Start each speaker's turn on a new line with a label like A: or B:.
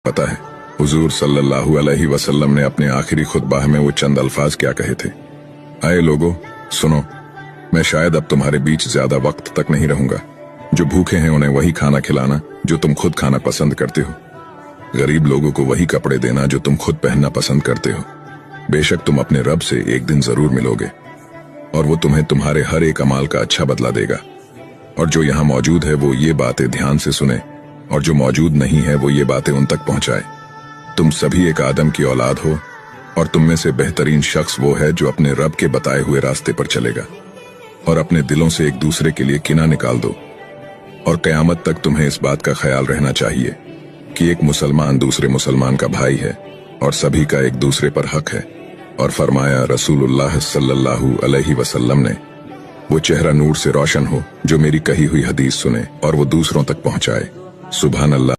A: पता है हुजूर सल्लल्लाहु अलैहि वसल्लम ने अपने आखिरी खुतबा में वो चंद अल्फाज क्या कहे थे? आए लोगों, सुनो, मैं शायद अब तुम्हारे बीच ज्यादा वक्त तक नहीं रहूंगा। जो भूखे हैं उन्हें वही खाना खिलाना जो तुम खुद खाना पसंद करते हो। गरीब लोगों को वही कपड़े देना जो तुम खुद पहनना पसंद करते हो। बेशक तुम अपने रब से एक दिन जरूर मिलोगे और वो तुम्हें तुम्हारे हर एक अमाल का अच्छा बदला देगा। और जो यहाँ मौजूद है वो ये बातें ध्यान से सुने, और जो मौजूद नहीं है वो ये बातें उन तक पहुंचाए। तुम सभी एक आदम की औलाद हो, और तुम में से बेहतरीन शख्स वो है जो अपने रब के बताए हुए रास्ते पर चलेगा। और अपने दिलों से एक दूसरे के लिए किना निकाल दो। और कयामत तक तुम्हें इस बात का ख्याल रहना चाहिए कि एक मुसलमान दूसरे मुसलमान का भाई है और सभी का एक दूसरे पर हक है। और फरमाया रसूलुल्लाह सल्लल्लाहु अलैहि वसल्लम ने, वो चेहरा नूर से रोशन हो जो मेरी कही हुई हदीस सुने और वो दूसरों तक पहुंचाए। सुभान अल्लाह।